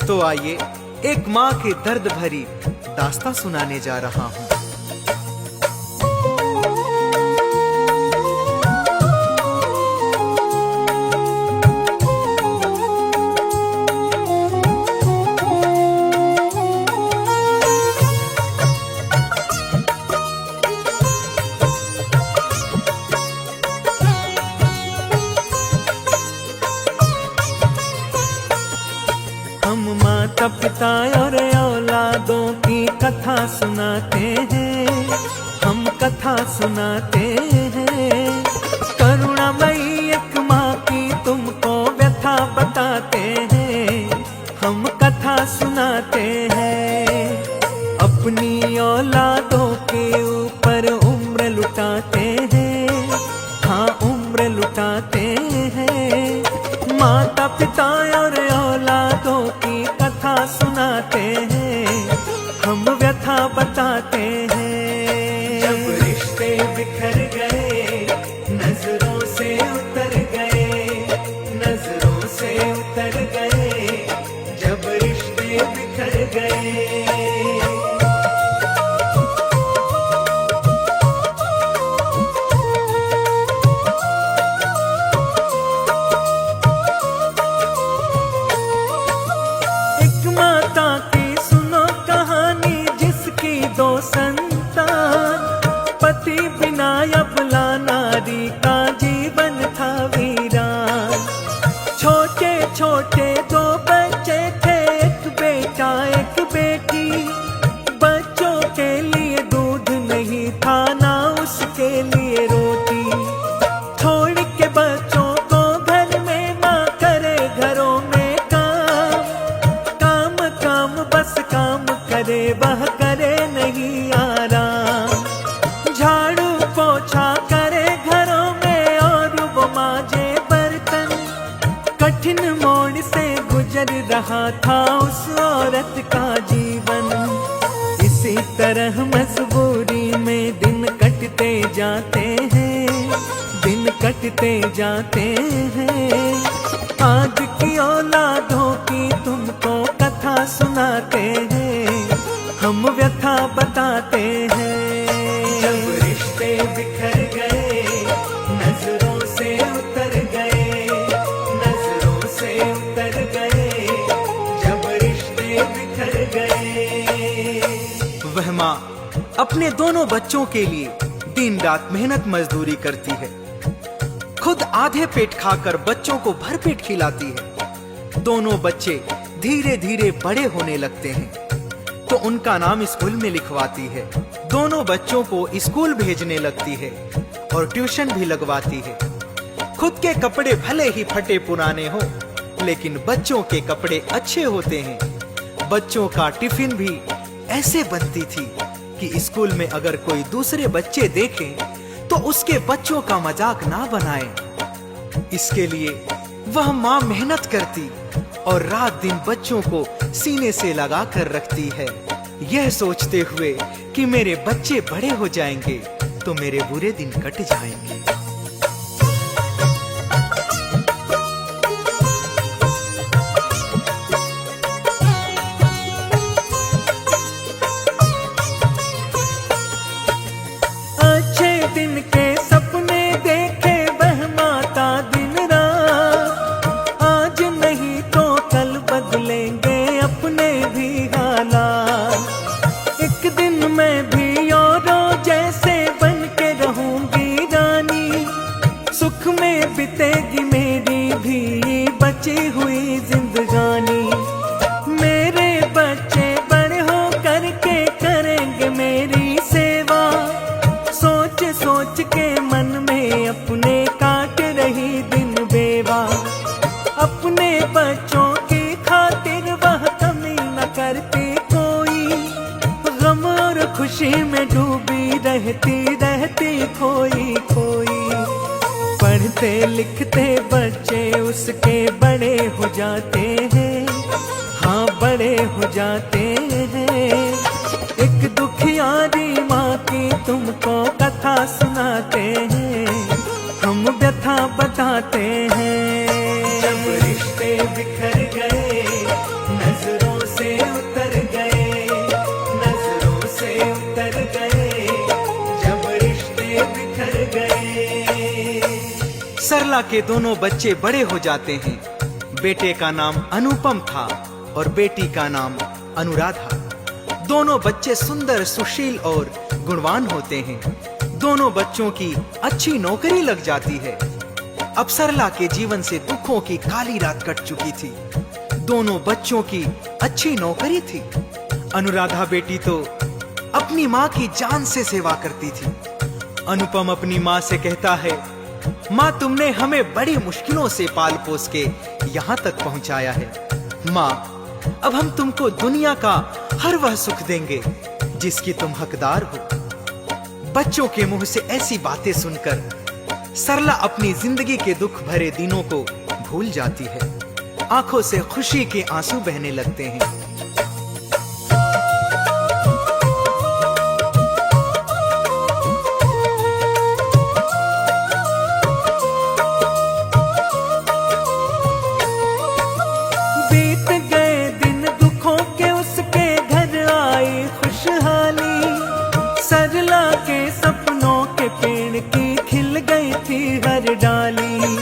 तो आइए एक माँ के दर्द भरी दास्तां सुनाने जा रहा हूँ। हम माता पिता और औलादों की कथा सुनाते हैं, हम कथा सुनाते हैं। करुणामयी एक माँ की तुमको व्यथा बताते हैं, हम कथा सुनाते हैं। अपनी औलादों के ऊपर उम्र लुटाते हैं, हाँ उम्र लुटाते हैं। माता पिता और औलादों की कथा सुनाते हैं, हम व्यथा बताते हैं। जब रिश्ते बिखर गए, नजरों से उतर गए, नजरों से उतर गए, जब रिश्ते बिखर गए। माता की सुनो कहानी जिसकी दो संतान, पति बिना अबला नारी का जीवन था वीरान। छोटे छोटे दो बच्चे थे, एक बेटा एक बेटी। बच्चों के लिए दूध नहीं था, ना उसके लिए रोटी। छोड़ के बच्चों को घर में माँ करे घरों में बस काम करे, वह करे नहीं आराम। झाड़ू पोछा करे घरों में और वो मांजे बर्तन। कठिन मोड़ से गुजर रहा था उस औरत का जीवन। इसी तरह मजबूरी में दिन कटते जाते हैं, दिन कटते जाते हैं। आज की औलादों की तुमको कथा सुनाते हैं, हम व्यथा बताते हैं। जब रिश्ते बिखर गए, नजरों से उतर गए, नजरों से उतर गए, जब रिश्ते बिखर गए। वह माँ अपने दोनों बच्चों के लिए दिन रात मेहनत मजदूरी करती है, खुद आधे पेट खाकर बच्चों को भरपेट खिलाती है। दोनों बच्चे धीरे धीरे बड़े होने लगते हैं तो उनका नाम स्कूल में लिखवाती है। दोनों बच्चों को स्कूल भेजने लगती है और ट्यूशन भी लगवाती है। खुद के कपड़े भले ही फटे पुराने हो, लेकिन बच्चों के कपड़े अच्छे होते हैं। बच्चों का टिफिन भी ऐसे बनती थी कि स्कूल में अगर कोई दूसरे बच्चे देखें तो उसके बच्चों का मजाक ना बनाए। इसके लिए वह माँ मेहनत करती और रात दिन बच्चों को सीने से लगा कर रखती है, यह सोचते हुए कि मेरे बच्चे बड़े हो जाएंगे तो मेरे बुरे दिन कट जाएंगे। अच्छे दिन के सपने देखे वह माता दिन रात। आज नहीं तो कल बदलेंगे अपने भी हालात। एक दिन मैं भी औरों जैसे बन के रहूंगी रानी। सुख में बीतेगी मेरी भी बची हुई जिंदगानी। मेरे बच्चे बड़े हो करके करेंगे मेरी सेवा। सोच सोच के मन में अपने काट रही दिन बेवा। अपने बच्चों की खातिर वह कमी न करती कोई। गम और खुशी में डूबी रहती रहती खोई खोई। पढ़ते लिखते बच्चे उसके बड़े हो जाते हैं, हाँ बड़े हो जाते हैं। एक दुखियारी माँ की तुमको कथा सुनाते हैं, हम व्यथा बताते हैं। जब रिश्ते बिखर गए, नजर सरला के दोनों बच्चे बड़े हो जाते हैं। बेटे का नाम अनुपम था और बेटी का नाम अनुराधा। दोनों बच्चे सुंदर, सुशील और गुणवान होते हैं। दोनों बच्चों की अच्छी नौकरी लग जाती है। अब सरला के जीवन से दुखों की काली रात कट चुकी थी। दोनों बच्चों की अच्छी नौकरी थी। अनुराधा बेटी तो अपनी माँ की जान से सेवा करती थी। अनुपम अपनी माँ से कहता है, माँ तुमने हमें बड़ी मुश्किलों से पाल पोस के यहाँ तक पहुँचाया है। माँ अब हम तुमको दुनिया का हर वह सुख देंगे जिसकी तुम हकदार हो। बच्चों के मुंह से ऐसी बातें सुनकर सरला अपनी जिंदगी के दुख भरे दिनों को भूल जाती है। आंखों से खुशी के आंसू बहने लगते हैं। बीत गए दिन दुखों के, उसके घर आई खुशहाली। सरला के सपनों के पेड़ की खिल गई थी हर डाली।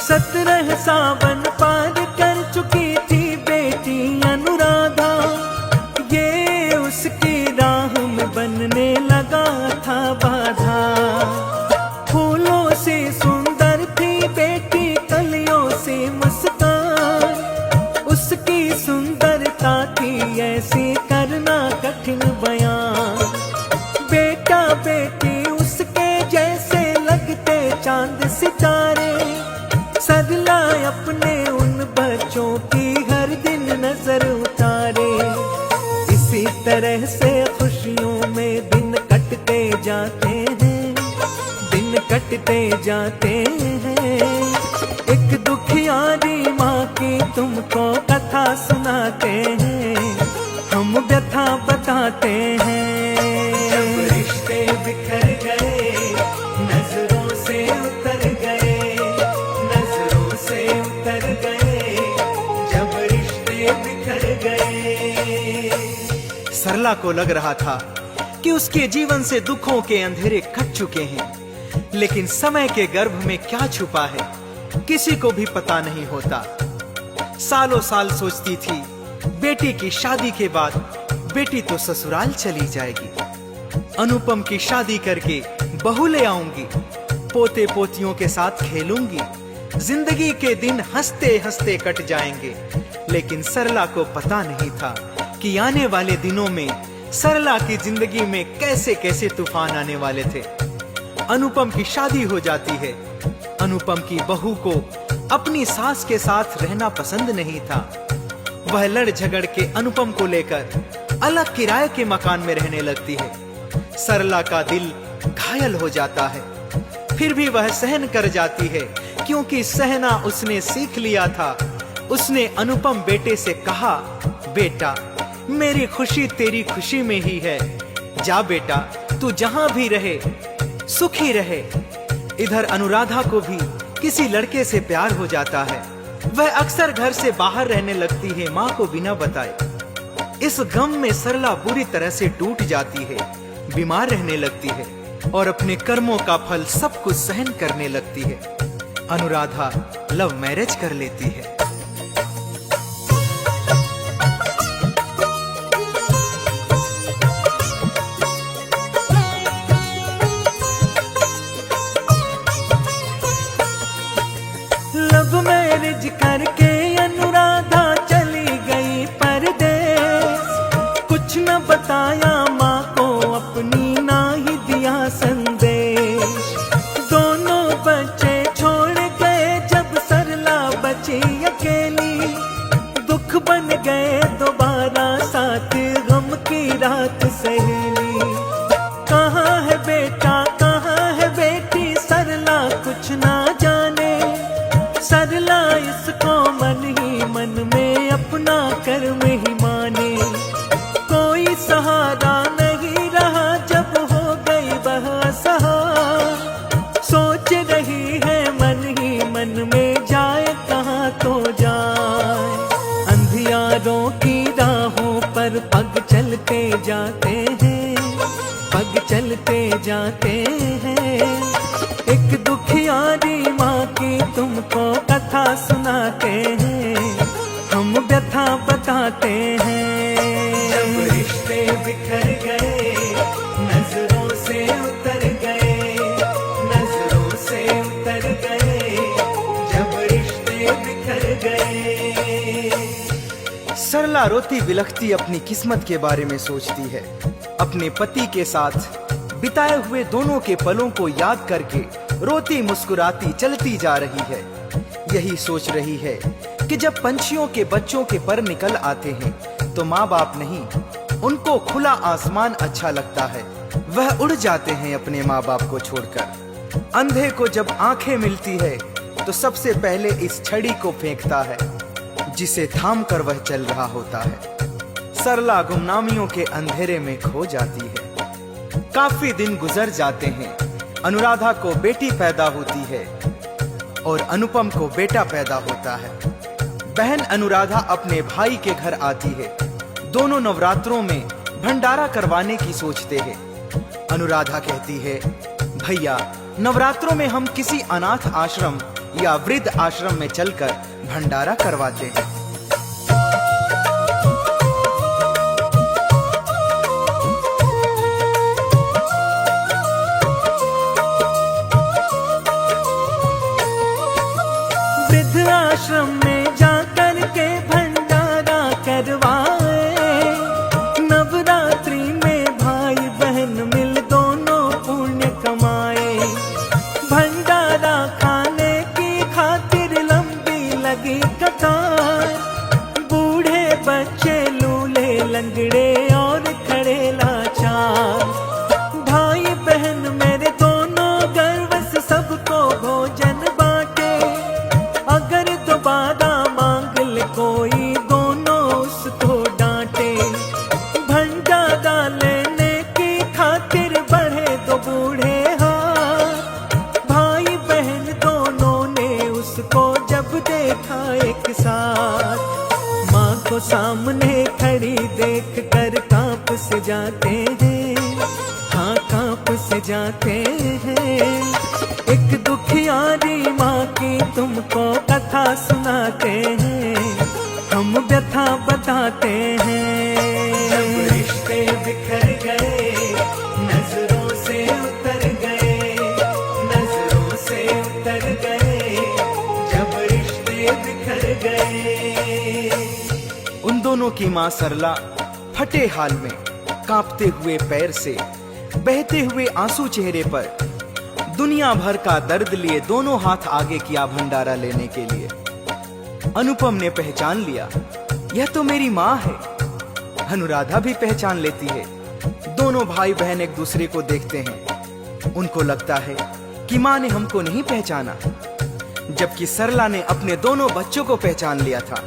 17 सावन पार कर चुकी थी बेटी अनुराधा। ये उसकी राह में बनने लगा था बाधा। फूलों से सुंदर थी बेटी, कलियों से मुस्कान। उसकी सुंदरता थी ऐसी करना कठिन बयान। बेटा बेटी उसके जैसे लगते चांद सितारे। सरला अपने उन बच्चों की हर दिन नजर उतारे। इसी तरह से खुशियों में दिन कटते जाते हैं, दिन कटते जाते हैं। एक दुखियारी माँ की तुमको कथा सुनाते हैं, हम व्यथा बताते हैं। जब रिश्ते बिखर गए, नजरों से उतर गए, नजरों से उतर गए, जब रिश्ते बिखर गए। सरला को लग रहा था कि उसके जीवन से दुखों के अंधेरे कट चुके हैं, लेकिन समय के गर्भ में क्या छुपा है किसी को भी पता नहीं होता। सालों साल सोचती थी बेटी की शादी के बाद बेटी तो ससुराल चली जाएगी। अनुपम की शादी करके बहू ले आऊंगी, पोते पोतियों के साथ खेलूंगी, जिंदगी के दिन हंसते हंसते कट जाएंगे। लेकिन सरला को पता नहीं था कि आने वाले दिनों में सरला की जिंदगी में कैसे कैसे तूफान आने वाले थे। अनुपम की शादी हो जाती है। अनुपम की बहू को अपनी सास के साथ रहना पसंद नहीं था। वह लड़ झगड़ के अनुपम को लेकर अलग किराए के मकान में रहने लगती है। सरला का दिल घायल हो जाता है, फिर भी वह सहन कर जाती है, क्योंकि सहना उसने सीख लिया था। उसने अनुपम बेटे से कहा, बेटा मेरी खुशी तेरी खुशी में ही है। जा बेटा, तू जहां भी रहे सुखी रहे। इधर अनुराधा को भी किसी लड़के से प्यार हो जाता है। वह अक्सर घर से बाहर रहने लगती है, माँ को बिना बताए। इस गम में सरला बुरी तरह से टूट जाती है, बीमार रहने लगती है और अपने कर्मों का फल सब कुछ सहन करने लगती है। अनुराधा लव मैरिज कर लेती है। लव मैरिज करके अनुराधा चली गई परदेश। कुछ न बताया माँ को अपनी, ना ही दिया संदेश। दोनों बच्चे छोड़ गए जब सरला बची अकेली। दुख बन गए दोबारा साथ गम की रात सहेली। कहाँ है बेटा कहाँ है बेटी, सरला कुछ ना जाने। सरला इसको मन ही मन में अपना कर्म ही माने। कोई सहारा नहीं रहा जब हो गई वह असहाय। सोच रही है मन ही मन में, जाए कहाँ तो जाए। अंधियारों की राहों पर पग चलते जाते हैं, पग चलते जाते हैं। एक दुखियारी माँ की तुमको कथा सुनाते हैं, हम व्यथा बताते हैं। जब रिश्ते बिखर गए, नजरों से उतर गए, नजरों से उतर गए, जब रिश्ते बिखर गए। सरला रोती बिलखती अपनी किस्मत के बारे में सोचती है। अपने पति के साथ बिताए हुए दोनों के पलों को याद करके रोती मुस्कुराती चलती जा रही है। यही सोच रही है कि जब पंछियों के बच्चों के पर निकल आते हैं तो माँ बाप नहीं, उनको खुला आसमान अच्छा लगता है। वह उड़ जाते हैं अपने माँ बाप को छोड़कर। अंधे को जब आंखें मिलती है तो सबसे पहले इस छड़ी को फेंकता है जिसे थाम कर वह चल रहा होता है। सरला गुमनामियों के अंधेरे में खो जाती है। काफी दिन गुजर जाते हैं। अनुराधा को बेटी पैदा होती है और अनुपम को बेटा पैदा होता है। बहन अनुराधा अपने भाई के घर आती है। दोनों नवरात्रों में भंडारा करवाने की सोचते हैं। अनुराधा कहती है, भैया नवरात्रों में हम किसी अनाथ आश्रम या वृद्ध आश्रम में चलकर भंडारा करवाते हैं। आश्रम में जाकर के भंडारा करवाए, नवरात्रि में भाई बहन मिल दोनों पुण्य कमाए। भंडारा खाने की खातिर लंबी लगी कतार, बूढ़े बच्चे लूले लंगड़े और खड़े लाचार। भाई बहन मेरे दोनों गर्व से सबको भोजन बांटे, अगर दोबारा मांग ले कोई दोनों उसको डांटे। भंडारा लेने की खातिर बढ़े दो बूढ़े हाथ, भाई बहन दोनों ने उसको जब देखा एक साथ। माँ को सामने खड़ी देख कर कांप से जाते हैं, हाँ कांप से जाते हैं। एक दुखियारी माँ की तुमको कथा सुनाते हैं, हम व्यथा बताते हैं। जब रिश्ते बिखर गए, नजरों से उतर गए, नजरों से उतर गए, जब रिश्ते बिखर गए। उन दोनों की माँ सरला फटे हाल में, कांपते हुए पैर से, बहते हुए आंसू चेहरे पर, दुनिया भर का दर्द लिए दोनों हाथ आगे किया भंडारा लेने के लिए। अनुपम ने पहचान लिया, यह तो मेरी माँ है। अनुराधा भी पहचान लेती है। दोनों भाई बहन एक दूसरे को देखते हैं। उनको लगता है कि माँ ने हमको नहीं पहचाना, जबकि सरला ने अपने दोनों बच्चों को पहचान लिया था।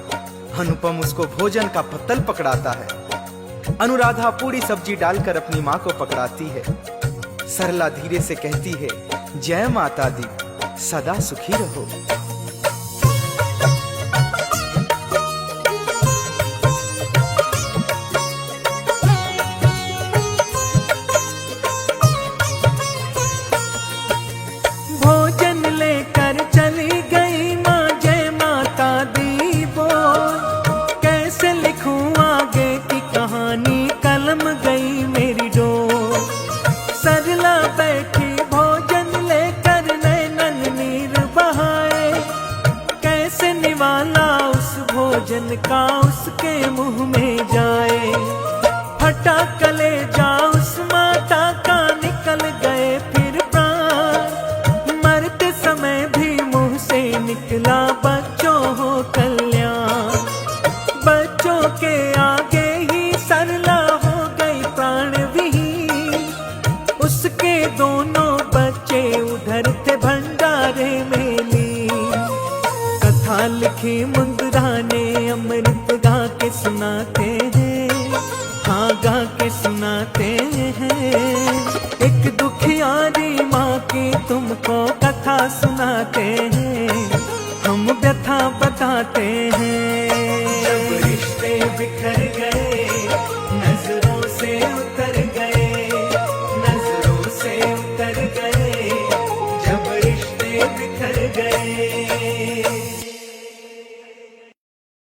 अनुपम उसको भोजन का पत्तल पकड़ाता है। अनुराधा पूरी सब्जी डालकर अपनी माँ को पकड़ाती है। सरला धीरे से कहती है, जय माता दी, सदा सुखी रहो। भोजन लेकर चली गई माँ, जय माता दी बोल। कैसे लिखूं आगे की कहानी, कलम गई मेरी डोर। सरला बैठी भोजन लेकर नैनन नीर बहाए, कैसे निवाला उस भोजन का उसके मुंह में जाए। फटा कलेजा उस माता का, निकल गए फिर प्राण। मरते समय भी मुंह से निकला बच्चों हो कल्याण। बच्चों के आगे ही सरला हो गई प्राण विहीन। उसके दोनों बच्चे उधर थे भंडारे में लीन। कथा लिखी मुंदरा ने, अमृत गा के सुनाते हैं, हाँ गा के सुनाते हैं। एक दुखियारी माँ की तुमको कथा सुनाते हैं, हम व्यथा बताते हैं। जब रिश्ते बिखर गए, नजरों से उतर गए, नजरों से उतर गए, जब रिश्ते बिखर गए। है।